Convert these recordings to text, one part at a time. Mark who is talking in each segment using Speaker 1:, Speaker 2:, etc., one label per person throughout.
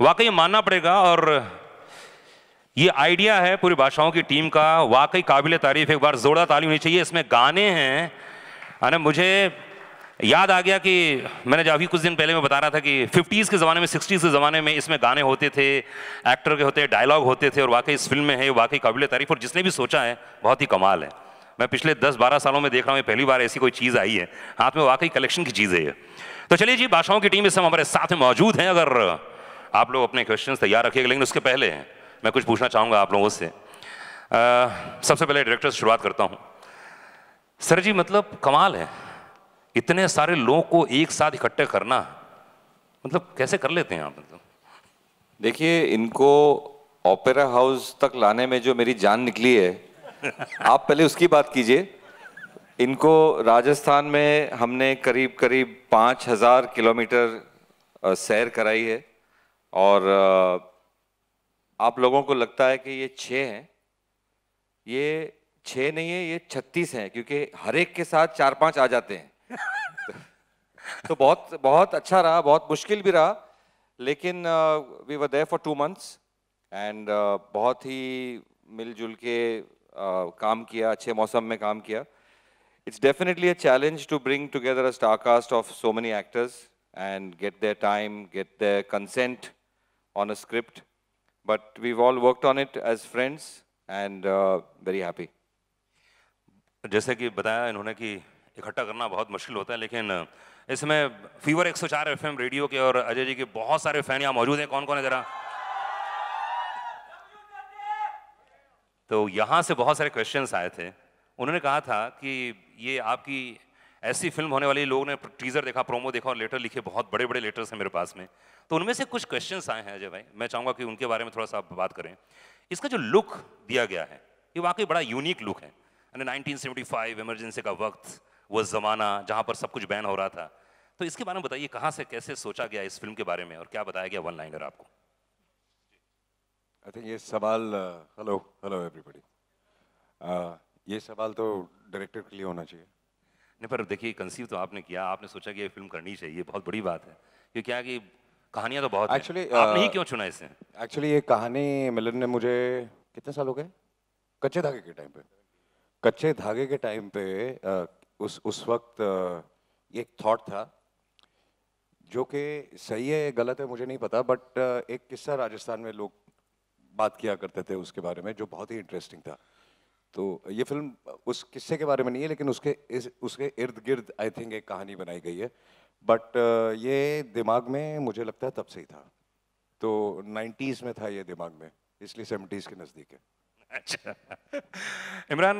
Speaker 1: वाकई मानना पड़ेगा, और ये आइडिया है पूरी भाषाओं की टीम का, वाकई काबिल तारीफ। एक बार जोरदार ताली होनी चाहिए। इसमें गाने हैं, अरे मुझे याद आ गया कि मैंने जब अभी कुछ दिन पहले मैं बता रहा था कि 50s के ज़माने में, 60s के ज़माने में इसमें गाने होते थे, एक्टर के होते, डायलॉग होते थे, और वाकई इस फिल्म में है, वाकई काबिल तारीफ। और जिसने भी सोचा है बहुत ही कमाल है। मैं पिछले 10-12 सालों में देख रहा हूँ, पहली बार ऐसी कोई चीज़ आई है हाथ में, वाकई कलेक्शन की चीज़ है ये। तो चलिए जी, भाषाओं की टीम इस समय हमारे साथ में मौजूद है। अगर आप लोग अपने क्वेश्चन तैयार रखिएगा, लेकिन उसके पहले मैं कुछ पूछना चाहूँगा आप लोगों से। सबसे पहले डायरेक्टर से शुरुआत करता हूँ। सर जी, मतलब कमाल है, इतने सारे लोगों को एक साथ इकट्ठे करना, मतलब कैसे कर लेते हैं आप? मतलब
Speaker 2: देखिए, इनको ओपेरा हाउस तक लाने में जो मेरी जान निकली है, आप पहले उसकी बात कीजिए। इनको राजस्थान में हमने करीब करीब 5000 किलोमीटर सैर कराई है, और आप लोगों को लगता है कि ये 6 हैं। ये 6 नहीं है, ये 36 हैं, क्योंकि हर एक के साथ 4-5 आ जाते हैं। तो बहुत बहुत अच्छा रहा, बहुत मुश्किल भी रहा, लेकिन we were there for 2 months and बहुत ही मिलजुल के काम किया, अच्छे मौसम में काम किया। It's definitely a challenge to bring together a star cast of so many actors and get their time, get their consent on a script. But we've all worked on it as friends and very happy.
Speaker 1: जैसे कि बताया इन्होंने कि इकट्ठा करना बहुत मुश्किल होता है, लेकिन इसमें फीवर 104 एफएम रेडियो के और अजय जी के बहुत सारे फैन यहाँ मौजूद हैं। कौन कौन है जरा? तो यहाँ से बहुत सारे क्वेश्चंस आए थे। उन्होंने कहा था कि ये आपकी ऐसी फिल्म होने वाली, लोगों ने टीजर देखा, प्रोमो देखा और लेटर लिखे, बहुत बड़े बड़े लेटर्स हैं मेरे पास में। तो उनमें से कुछ क्वेश्चंस आए हैं अजय भाई, मैं चाहूँगा कि उनके बारे में थोड़ा सा आप बात करें। इसका जो लुक दिया गया है, ये वाकई बड़ा यूनिक लुक है। 1975 इमरजेंसी का वक्त, वो ज़माना जहाँ पर सब कुछ बैन हो रहा था। तो इसके बारे में बताइए, कहाँ से कैसे सोचा गया इस फिल्म के बारे में, और क्या बताया गया वन लाइनर आपको?
Speaker 3: आई थिंक ये सवाल, हेलो हेलो एवरीबॉडी, ये सवाल तो डायरेक्टर के लिए होना चाहिए।
Speaker 1: नहीं, पर देखिए, कंसीव तो आपने किया, आपने सोचा कि ये फिल्म करनी चाहिए, बहुत बड़ी बात है। क्योंकि क्या कि कहानियां तो बहुत
Speaker 3: एक्चुअली
Speaker 1: आपने ही क्यों चुना इसे?
Speaker 3: एक्चुअली ये कहानी मिलन ने मुझे, कितने साल हो गए, कच्चे धागे के टाइम पे, कच्चे धागे के टाइम पे उस वक्त ये एक थॉट था, जो कि सही है गलत है मुझे नहीं पता, बट एक किस्सा राजस्थान में लोग बात किया करते थे उसके बारे में, जो बहुत ही इंटरेस्टिंग था। तो ये फिल्म उस किस्से के बारे में नहीं है, लेकिन उसके इर्द गिर्द आई थिंक एक कहानी बनाई गई है। बट ये दिमाग में मुझे लगता है तब से ही था, तो 90s में था ये दिमाग में, इसलिए 70s के नज़दीक है।
Speaker 1: अच्छा इमरान,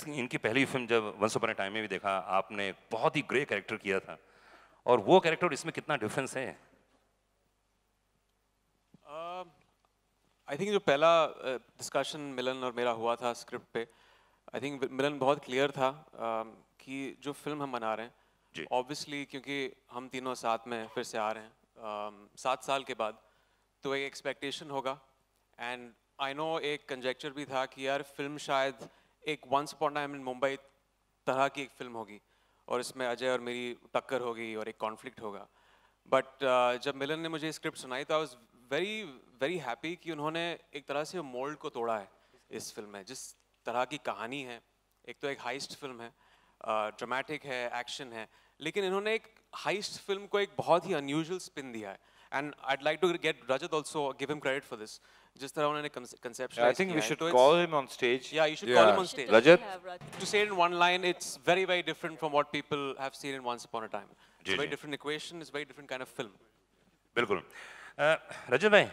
Speaker 1: इनकी पहली फिल्म जब वंस अपॉन अ टाइम में भी देखा आपने, बहुत ही ग्रे कैरेक्टर किया था, और वो कैरेक्टर इसमें कितना डिफरेंस है?
Speaker 4: आई थिंक जो पहला डिस्कशन मिलन और मेरा हुआ था स्क्रिप्ट पे, आई थिंक मिलन बहुत क्लियर था कि जो फिल्म हम बना रहे हैं, ऑब्वियसली क्योंकि हम तीनों साथ में फिर से आ रहे हैं 7 साल के बाद, तो एक एक्सपेक्टेशन होगा। एंड आई नो एक कंजेक्चर भी था कि यार फिल्म शायद एक once upon time in Mumbai तरह की एक फिल्म होगी, और इसमें अजय और मेरी टक्कर होगी और एक कॉन्फ्लिक्ट होगा। बट जब मिलन ने मुझे स्क्रिप्ट सुनाई तो I was very very happy कि उन्होंने एक तरह से मोल्ड को तोड़ा है इस फिल्म में। जिस तरह की कहानी है, एक तो एक हाइस्ट फिल्म है, ड्रामेटिक है, एक्शन है, लेकिन इन्होंने एक हाइस्ट फिल्म को एक बहुत ही अनयूजुअल स्पिन दिया है। And I'd like to get Rajat also, give him credit for this. जिस तरह उन्होंने conceptualize
Speaker 2: I think we should call him on stage.
Speaker 4: Yeah, you should call him on stage.
Speaker 2: Rajat?
Speaker 4: To say it in one line, it's very, very different from what people have seen in Once Upon a Time. It's a very different equation, it's a very different kind of film.
Speaker 1: बिल्कुल। रजत भाई,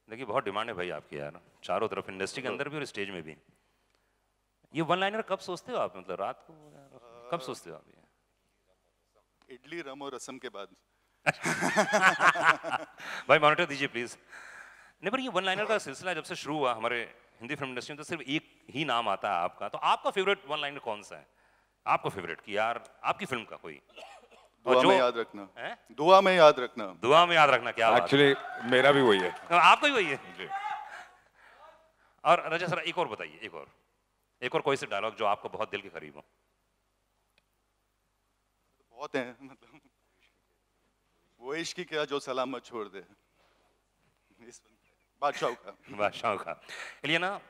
Speaker 1: देखिए बहुत demand है भाई आपकी यार, चारों तरफ इंडस्ट्री के अंदर भी और स्टेज में भी। ये वन लाइनर कब सोचते हो आप, मतलब रात को कब सोचते हो आप ये?
Speaker 5: इडली, रम और रसम के बाद।
Speaker 1: भाई मॉनिटर दीजिए प्लीज। नहीं, पर ये वन लाइनर का सिलसिला जब से शुरू हुआ हमारे हिंदी फिल्म इंडस्ट्री में, तो सिर्फ एक ही नाम आता है आपका। तो आपका फेवरेट वन लाइनर कौन सा है? आपका फेवरेट कि यार आपकी फिल्म का कोई
Speaker 5: दुआ में याद रखना, दुआ में याद रखना,
Speaker 1: दुआ में याद रखना। क्या
Speaker 3: एक्चुअली मेरा भी वही है।
Speaker 1: आपका भी वही है? और रजत सर एक और बताइए, एक और कोई से डायलॉग जो आपको बहुत दिल के करीब हो।
Speaker 5: बहुत हैं, मतलब वो इश्क क्या जो सलामत छोड़ दे। इस फिल्म का, बादशाह का।
Speaker 1: बादशाह का। इलियाना,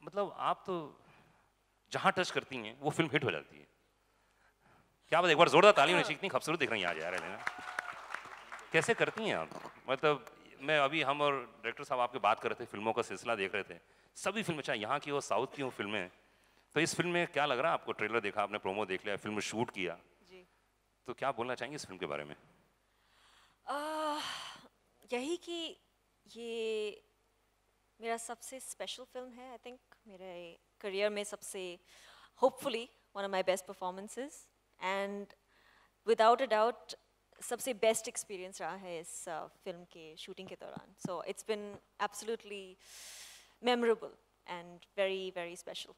Speaker 1: मतलब आप तो जहां टच करती हैं वो फिल्म हिट हो जाती है। क्या बात, एक बार जोरदार ताली होनी चाहिए, इतनी खूबसूरत दिख रही हैं आज यार इलियाना। कैसे करती हैं आप? मतलब मैं अभी, हम और डायरेक्टर साहब आपके बात कर रहे थे, फिल्मों का सिलसिला देख रहे थे, सभी फिल्में चाहे यहाँ की हो साउथ की हो फिल्में, तो इस फिल्म में क्या लग रहा है आपको? ट्रेलर देखा आपने, प्रोमो देख लिया, फिल्म शूट किया
Speaker 6: जी।
Speaker 1: तो क्या बोलना चाहेंगे इस फिल्म के बारे में?
Speaker 6: यही कि ये मेरा सबसे स्पेशल फिल्म है। आई थिंक मेरे करियर में सबसे, hopefully one of my best performances, and without a doubt सबसे बेस्ट एक्सपीरियंस रहा है इस फिल्म के शूटिंग के दौरान। So it's been absolutely memorable and very very special.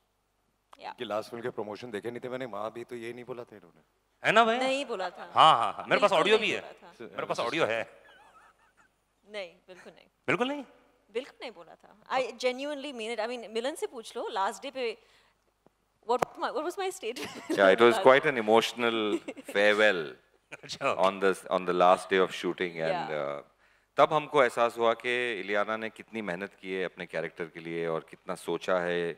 Speaker 3: कि लास्ट फिल्म के प्रमोशन देखे नहीं थे मैंने, वहाँ भी तो ये नहीं बोला था इन्होंने,
Speaker 1: है ना भाई?
Speaker 6: नहीं बोला था।
Speaker 1: हाँ हाँ हाँ, मेरे पास
Speaker 6: बिल्कुल
Speaker 1: ऑडियो
Speaker 6: नहीं
Speaker 1: भी है,
Speaker 6: बोला था।
Speaker 1: मेरे पास ऑडियो है।
Speaker 6: नहीं, बिल्कुल नहीं,
Speaker 1: बिल्कुल नहीं।
Speaker 6: बिल्कुल नहीं बोला था। I genuinely mean it. I mean Milan से पूछ लो, लास्ट डे पे what was my statement?
Speaker 2: Yeah, it was quite an emotional farewell
Speaker 1: अच्छा,
Speaker 2: on the last day of shooting, and
Speaker 6: Yeah.
Speaker 2: तब हमको एहसास हुआ कि इलियाना ने कितनी मेहनत की है अपने कैरेक्टर के लिए और कितना सोचा है,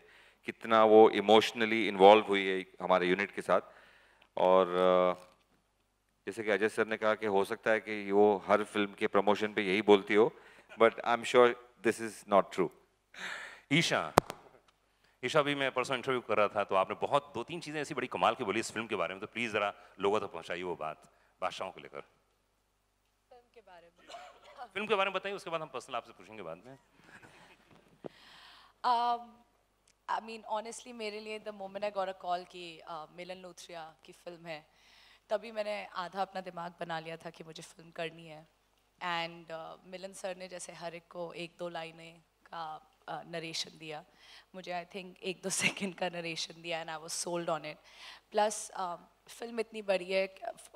Speaker 2: कितना वो इमोशनली इन्वॉल्व हुई है हमारे यूनिट के साथ। और जैसे कि अजय सर ने कहा कि हो सकता है कि वो हर फिल्म के प्रमोशन पे यही बोलती हो, but I am sure this is not true.
Speaker 1: Isha, Isha भी मैं परसों इंटरव्यू कर रहा था तो आपने बहुत 2-3 चीजें ऐसी बड़ी कमाल की बोली इस फिल्म के बारे में, तो प्लीज जरा लोगों तक पहुंचाइए वो बात बादशाहों को लेकर।
Speaker 7: फिल्म के बारे में
Speaker 1: फिल्म के बारे में बताइए, उसके बाद हम पर्सनल आपसे पूछेंगे बाद में।
Speaker 7: आई मीन ऑनेस्टली मेरे लिए the moment I got a call कि मिलन लूथरिया की फिल्म है, तभी मैंने आधा अपना दिमाग बना लिया था कि मुझे फिल्म करनी है। एंड मिलन सर ने जैसे हर एक को 1-2 लाइनें का नरेशन दिया, मुझे आई थिंक 1-2 सेकंड का नरेशन दिया, and I was sold on it. Plus film इतनी बड़ी है,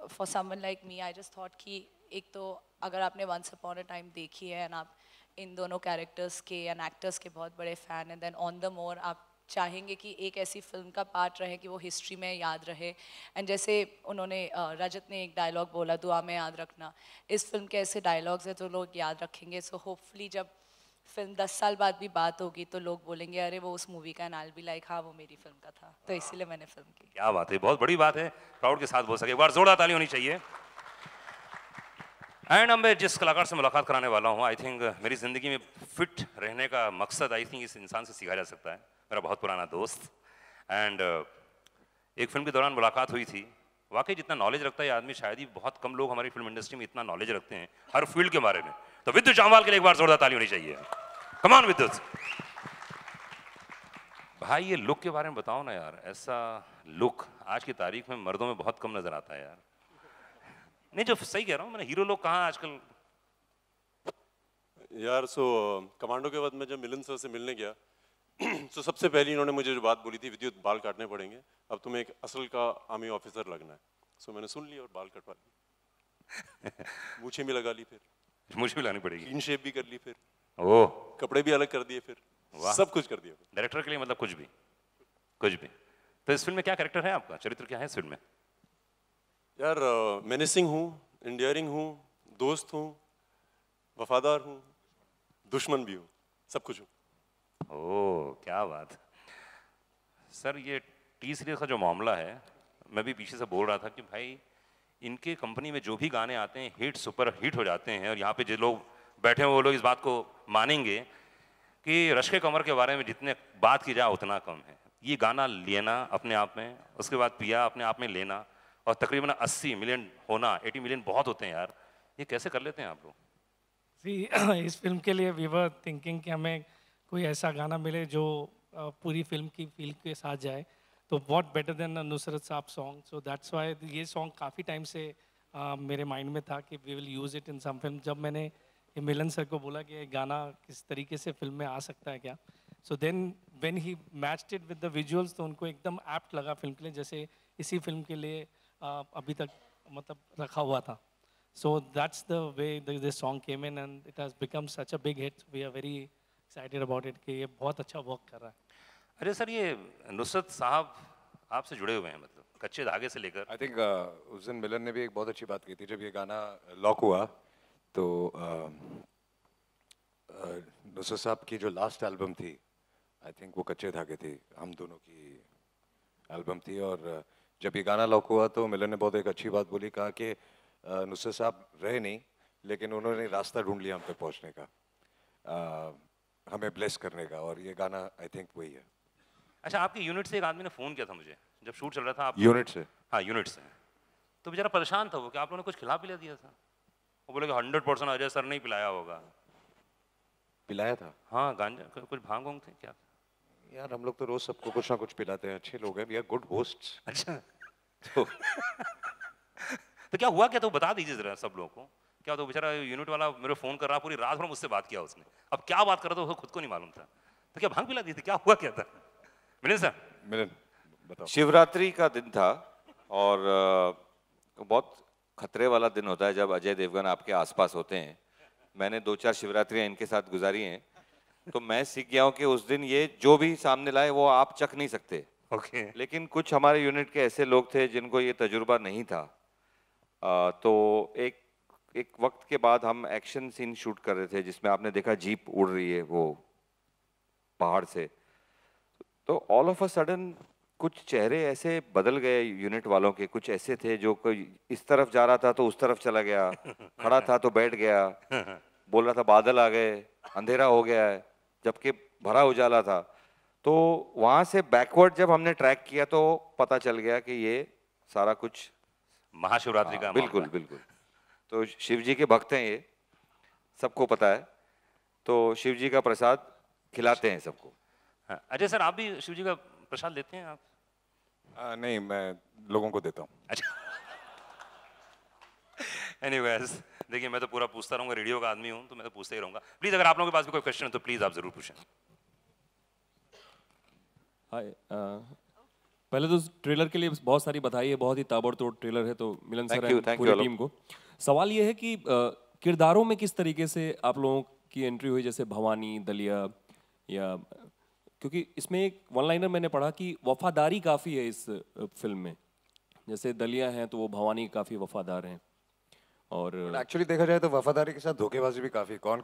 Speaker 7: for someone like me I just thought कि एक तो अगर आपने वंस अपॉन अ टाइम देखी है एंड आप इन दोनों कैरेक्टर्स के एंड एक्टर्स के बहुत बड़े फ़ैन हैं, देन ऑन द मोर आप चाहेंगे कि एक ऐसी फिल्म का पार्ट रहे कि वो हिस्ट्री में याद रहे। एंड जैसे उन्होंने रजत ने एक डायलॉग बोला, दुआ में याद रखना, इस फिल्म के ऐसे डायलॉग्स हैं तो लोग याद रखेंगे। सो होपफुली जब फिल्म 10 साल बाद भी बात होगी तो लोग बोलेंगे अरे वो उस मूवी का, and I will be like हाँ वो मेरी फिल्म का था, तो इसीलिए मैंने फिल्म की।
Speaker 1: क्या बात है, बहुत बड़ी बात है, प्राउड के साथ बोल सके। एक बार जोरदार ताली होनी चाहिए। एंड अब मैं जिस कलाकार से मुलाकात कराने वाला हूँ, आई थिंक मेरी ज़िंदगी में फिट रहने का मकसद आई थिंक इस इंसान से सीखा जा सकता है, मेरा बहुत पुराना दोस्त। एंड एक फिल्म के दौरान मुलाकात हुई थी, वाकई जितना नॉलेज रखता है ये आदमी शायद ही बहुत कम लोग हमारी फिल्म इंडस्ट्री में इतना नॉलेज रखते हैं हर फील्ड के बारे में। तो विद्युत जामवाल के लिए एक बार जोरदार ताली होनी चाहिए। कम ऑन विद्युत भाई, ये लुक के बारे में बताओ ना यार, ऐसा लुक आज की तारीख में मर्दों में बहुत कम नजर आता है यार। नहीं, जो सही कह रहा हूँ, मैंने हीरो लोग कहाँ आजकल।
Speaker 8: यार कमांडो के बाद मैं जब मिलन सर से मिलने गया तो सबसे पहले इन्होंने मुझे जो बात बोली थी, विद्युत बाल काटने पड़ेंगे, अब तुम्हें एक असल का आर्मी ऑफिसर लगना है। मैंने सुन लिया और बाल कटवा लिए, मूछें भी लगा ली, फिर
Speaker 1: मुझे भी लानी पड़ेगी,
Speaker 8: क्लीन शेप भी कर ली, फिर
Speaker 1: ओह
Speaker 8: कपड़े भी अलग कर दिए, फिर सब कुछ कर दिया।
Speaker 1: डायरेक्टर के लिए मतलब कुछ भी कुछ भी। तो इस फिल्म में क्या कैरेक्टर है आपका, चरित्र क्या है इस फिल्म में?
Speaker 8: यार मेनेसिंग हूँ, इंडियरिंग हूँ, दोस्त हूँ, वफादार हूँ, दुश्मन भी हूँ, सब कुछ हूँ।
Speaker 1: ओह क्या बात। सर ये टी सीरीज का जो मामला है, मैं भी पीछे से बोल रहा था कि भाई इनके कंपनी में जो भी गाने आते हैं हिट सुपर हिट हो जाते हैं, और यहाँ पे जो लोग बैठे हैं वो लोग इस बात को मानेंगे कि रश्के कमर के बारे में जितने बात की जाए उतना कम है। ये गाना लेना अपने आप में, उसके बाद पिया अपने आप में लेना, और तकरीबन 80 मिलियन होना, 80 मिलियन बहुत होते हैं यार, ये कैसे कर लेते हैं आप लोग?
Speaker 9: इस फिल्म के लिए वी वर थिंकिंग कि हमें कोई ऐसा गाना मिले जो पूरी फिल्म की फील के साथ जाए, तो व्हाट बेटर देन नुसरत साहब सॉन्ग। सो दैट्स व्हाई ये सॉन्ग काफ़ी टाइम से मेरे माइंड में था कि we will use it in some film. जब मैंने ये मिलन सर को बोला कि ये गाना किस तरीके से फिल्म में आ सकता है क्या, so then when he matched it with the visuals, तो उनको एकदम एप्ट लगा फिल्म के लिए, जैसे इसी फिल्म के लिए अभी तक मतलब रखा हुआ था। So that's the way this song came in and it has become such a big hit. We are very excited about it कि ये बहुत अच्छा वर्क कर रहा है।
Speaker 1: अरे सर, ये नुसरत साहब आपसे जुड़े हुए हैं, मतलब कच्चे धागे से लेकर।
Speaker 3: आई थिंक उस दिन मिलन ने भी एक बहुत अच्छी बात की थी, जब ये गाना लॉक हुआ तो नुसरत साहब की जो लास्ट एल्बम थी, आई थिंक वो कच्चे धागे थी, हम दोनों की एल्बम थी। और जब ये गाना लॉक हुआ तो मिलन ने बहुत एक अच्छी बात बोली, कहा कि नुसरत साहब रहे नहीं, लेकिन उन्होंने रास्ता ढूंढ लिया हम तक पहुंचने का, हमें ब्लेस करने का, और ये गाना आई थिंक वही है।
Speaker 1: अच्छा, आपकी यूनिट से एक आदमी ने फ़ोन किया था मुझे जब शूट चल रहा था। आप
Speaker 3: यूनिट से?
Speaker 1: हाँ, यूनिट से। तो बेचारा परेशान था वो कि आप लोगों ने कुछ खिला पिला दिया था। वो बोले कि 100% अजय सर ने ही पिलाया होगा।
Speaker 3: पिलाया था?
Speaker 1: हाँ, गांजा कुछ भांग वांग थे क्या?
Speaker 3: यार हम लोग तो रोज सबको कुछ ना कुछ पिलाते हैं, अच्छे लोग हैं, वी आर गुड होस्ट्स।
Speaker 1: अच्छा।
Speaker 3: तो
Speaker 1: तो क्या हुआ क्या, तो बता दीजिए जरा सब लोगों को। क्या तो बेचारा यूनिट वाला मेरे फ़ोन कर रहा, पूरी रात भर मुझसे बात किया उसने। अब क्या बात कर रहा था उसको खुद को नहीं मालूम था। तो क्या भांग पिला दी थी, क्या हुआ क्या था? मिलन सर।
Speaker 3: मिलन बताओ।
Speaker 2: शिवरात्रि का दिन था और बहुत खतरे वाला दिन होता है जब अजय देवगन आपके आसपास होते हैं। मैंने 2-4 शिवरात्रियां इनके साथ गुजारी हैं, तो मैं सीख गया हूँ कि उस दिन ये जो भी सामने लाए वो आप चख नहीं सकते।
Speaker 1: ओके।
Speaker 2: लेकिन कुछ हमारे यूनिट के ऐसे लोग थे जिनको ये तजुर्बा नहीं था। तो एक वक्त के बाद हम एक्शन सीन शूट कर रहे थे जिसमें आपने देखा जीप उड़ रही है वो पहाड़ से, तो ऑल ऑफ अ सडन कुछ चेहरे ऐसे बदल गए यूनिट वालों के। कुछ ऐसे थे जो कोई इस तरफ जा रहा था तो उस तरफ चला गया, खड़ा था तो बैठ गया, बोल रहा था बादल आ गए, अंधेरा हो गया है, जबकि भरा उजाला था। तो वहां से बैकवर्ड जब हमने ट्रैक किया तो पता चल गया कि ये सारा कुछ
Speaker 1: महाशिवरात्रि का
Speaker 2: बिल्कुल बिल्कुल। तो शिव जी के भक्त हैं ये, सबको पता है, तो शिव जी का प्रसाद खिलाते हैं सबको।
Speaker 1: हाँ। अजय सर, आप भी शिव जी का प्रसाद लेते हैं आप?
Speaker 3: नहीं, मैं लोगों को देता हूँ।
Speaker 1: अच्छा। एनीवेज, देखिए मैं तो पूरा पूछता रहूंगा, रेडियो का आदमी हूँ तो मैं तो पूछते ही रहूंगा। प्लीज अगर आप लोगों के पास भी कोई क्वेश्चन है तो प्लीज आप जरूर पूछें।
Speaker 10: हाय, पहले तो ट्रेलर के लिए बहुत सारी बधाई है, बहुत ही ताबड़तोड़ ट्रेलर है, तो मिलन सर एंड पूरी टीम को। सवाल ये है कि किरदारों में किस तरीके से आप लोगों की एंट्री हुई, जैसे भवानी, दलिया, या क्योंकि इसमें एक वन लाइनर मैंने पढ़ा कि वफादारी काफ़ी है इस फिल्म में, जैसे दलिया हैं तो वो भवानी काफ़ी वफादार हैं। और
Speaker 3: एक्चुअली देखा जाए तो वफादारी के साथ धोखेबाजी भी काफ़ी, कौन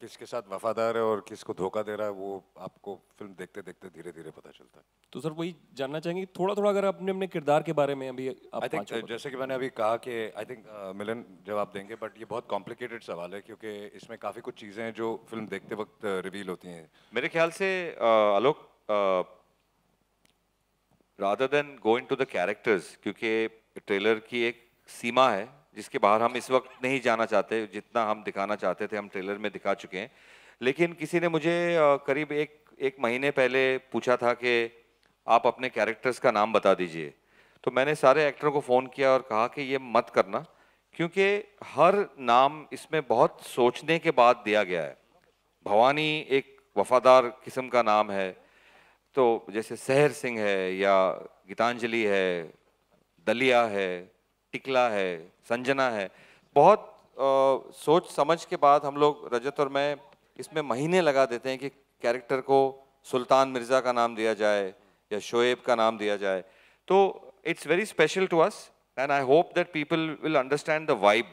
Speaker 3: किसके साथ वफादार है और किसको धोखा दे रहा है वो आपको फिल्म देखते देखते धीरे धीरे पता चलता है।
Speaker 10: तो सर वही जानना चाहेंगे थोड़ा थोड़ा अगर अपने अपने किरदार के बारे में अभी आप।
Speaker 3: आई थिंक जैसे कि मैंने अभी कहा कि आई थिंक मिलन जवाब देंगे, बट ये बहुत कॉम्प्लिकेटेड सवाल है क्योंकि इसमें काफ़ी कुछ चीज़ें हैं जो फिल्म देखते वक्त रिवील होती हैं।
Speaker 2: मेरे ख्याल से Alok, rather than go into the characters, क्योंकि ट्रेलर की एक सीमा है जिसके बाहर हम इस वक्त नहीं जाना चाहते, जितना हम दिखाना चाहते थे हम ट्रेलर में दिखा चुके हैं। लेकिन किसी ने मुझे करीब एक महीने पहले पूछा था कि आप अपने कैरेक्टर्स का नाम बता दीजिए, तो मैंने सारे एक्टरों को फ़ोन किया और कहा कि ये मत करना, क्योंकि हर नाम इसमें बहुत सोचने के बाद दिया गया है। भवानी एक वफादार किस्म का नाम है, तो जैसे सहर सिंह है या गीतांजलि है, दलिया है, टिकला है, संजना है, बहुत सोच समझ के बाद हम लोग, रजत और मैं, इसमें महीने लगा देते हैं कि कैरेक्टर को सुल्तान मिर्ज़ा का नाम दिया जाए या शोएब का नाम दिया जाए। तो it's very special to us and I hope that people will understand the vibe,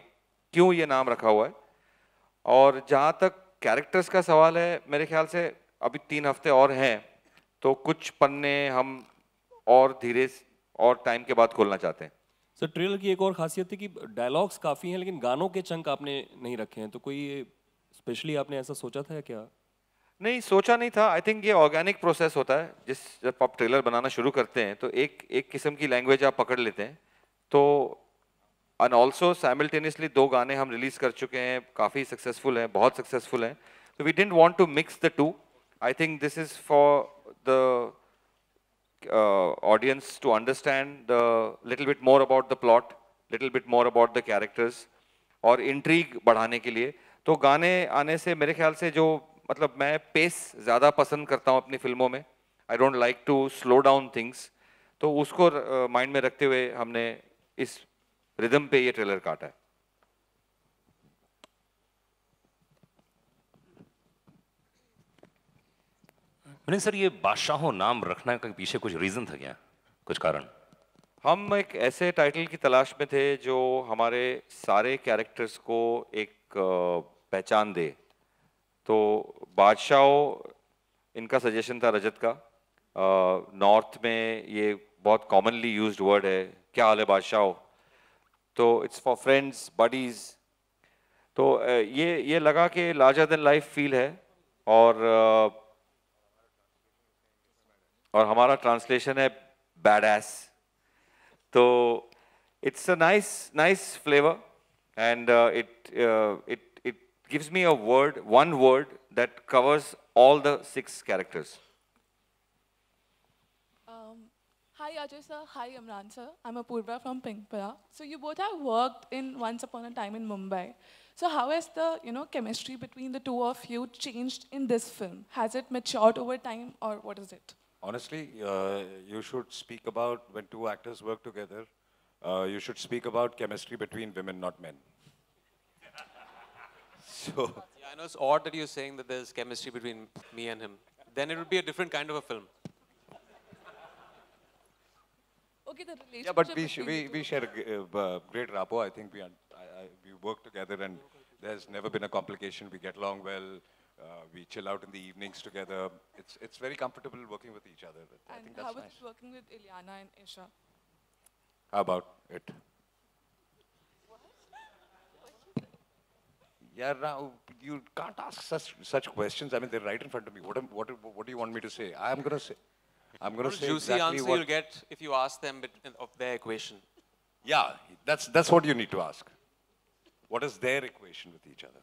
Speaker 2: क्यों ये नाम रखा हुआ है। और जहाँ तक कैरेक्टर्स का सवाल है, मेरे ख्याल से अभी 3 हफ्ते और हैं, तो कुछ पन्ने हम और धीरे और टाइम के बाद खोलना चाहते हैं।
Speaker 10: सर ट्रेलर की एक और खासियत है कि डायलॉग्स काफ़ी हैं लेकिन गानों के चंक आपने नहीं रखे हैं, तो कोई स्पेशली आपने ऐसा सोचा था क्या?
Speaker 2: नहीं, सोचा नहीं था। आई थिंक ये ऑर्गेनिक प्रोसेस होता है। जब आप ट्रेलर बनाना शुरू करते हैं तो एक किस्म की लैंग्वेज आप पकड़ लेते हैं। तो एंड ऑल्सो साइमल्टेनियसली 2 गाने हम रिलीज कर चुके हैं, काफ़ी सक्सेसफुल हैं, बहुत सक्सेसफुल हैं। तो we didn't want to mix the two. I think this is for the audience to understand a little bit more about the plot, little bit more about the characters, और intrigue बढ़ाने के लिए। तो गाने आने से मेरे ख्याल से जो मतलब मैं पेस ज़्यादा पसंद करता हूँ अपनी फिल्मों में, I don't like to slow down things, तो उसको माइंड में रखते हुए हमने इस रिदम पे ये ट्रेलर काटा है।
Speaker 1: मिलन सर, ये बादशाहों नाम रखने के पीछे कुछ रीजन था क्या, कुछ कारण?
Speaker 2: हम एक ऐसे टाइटल की तलाश में थे जो हमारे सारे कैरेक्टर्स को एक पहचान दे। तो बादशाह इनका सजेशन था रजत का। नॉर्थ में ये बहुत कॉमनली यूज्ड वर्ड है, क्या हाल है बादशाह, तो इट्स फॉर फ्रेंड्स बडीज। तो ये लगा कि लार्जर देन लाइफ फील है। और हमारा ट्रांसलेशन है बैडएस। तो it's a nice flavor, and it gives me one word that covers all the 6 characters.
Speaker 11: Hi Ajay sir, hi Imran sir. I'm Apurva from Pinkpara. So you both have worked in Once Upon a Time in Mumbai. So how has the chemistry between the two of you changed in this film? Has it matured over time, or what is it?
Speaker 3: Honestly, you should speak about when 2 actors work together. You should speak about chemistry between women, not men. So.
Speaker 4: Yeah, I know it's odd that you're saying that there's chemistry between me and him. Then it would be a different kind of a film.
Speaker 11: Okay, the relationship.
Speaker 3: Yeah, but we share a great rapport. I think we work together, and there's never been a complication. We get along well. We chill out in the evenings together. It's very comfortable working with each other. I think that's nice.
Speaker 11: How is it working with Ileana and Isha?
Speaker 3: How about it? Yeah, now you can't ask such questions. I mean, they're right in front of me. What do you want me to say? I'm gonna say
Speaker 4: juicy
Speaker 3: exactly
Speaker 4: answer
Speaker 3: what
Speaker 4: you'll get if you ask them of their equation.
Speaker 3: Yeah, that's what you need to ask. What is their equation with each other?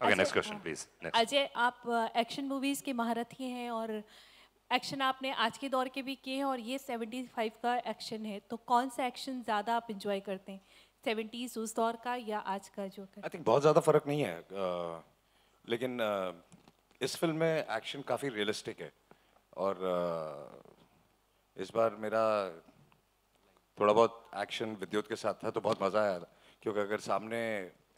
Speaker 1: Okay, next question, please. Next.
Speaker 12: Ajay, आप action movies के महारथी हैं और action आपने आज के दौर के भी किए हैं और ये 75 का एक्शन है, तो कौन सा एक्शन ज़्यादा आप इंजॉय करते हैं, 70s उस दौर का या आज का जो कर?
Speaker 3: I think बहुत ज़्यादा फर्क नहीं है, लेकिन इस फिल्म में एक्शन काफ़ी रियलिस्टिक है और इस बार मेरा थोड़ा बहुत एक्शन विद्युत के साथ था तो बहुत मज़ा आया, क्योंकि अगर सामने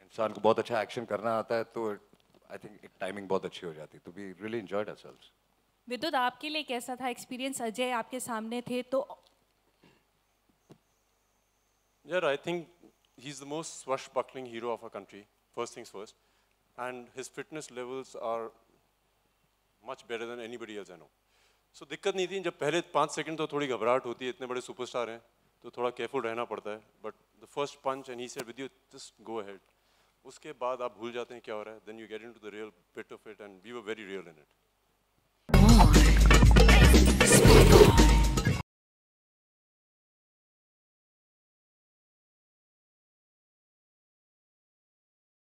Speaker 3: इंसान को बहुत अच्छा एक्शन करना आता है तो आई थिंक एक टाइमिंग बहुत अच्छी हो जाती है, तो वी रियली एंजॉयड आवरसेल्व्स।
Speaker 12: विद्युत, आपके लिए कैसा था एक्सपीरियंस? अजय आपके सामने थे तो
Speaker 8: Yeah, I think he's the most swashbuckling hero of our country, first things first, and his fitness levels are much better than anybody else I know. So दिक्कत नहीं थी, जब पहले 5 सेकंड तो थोड़ी घबराहट होती है, इतने बड़े सुपरस्टार हैं तो थोड़ा केयरफुल रहना पड़ता है, but the first punch and he said with you just go ahead, उसके बाद आप भूल जाते हैं क्या हो रहा है, then you get into the real bit of it and we were very real in it.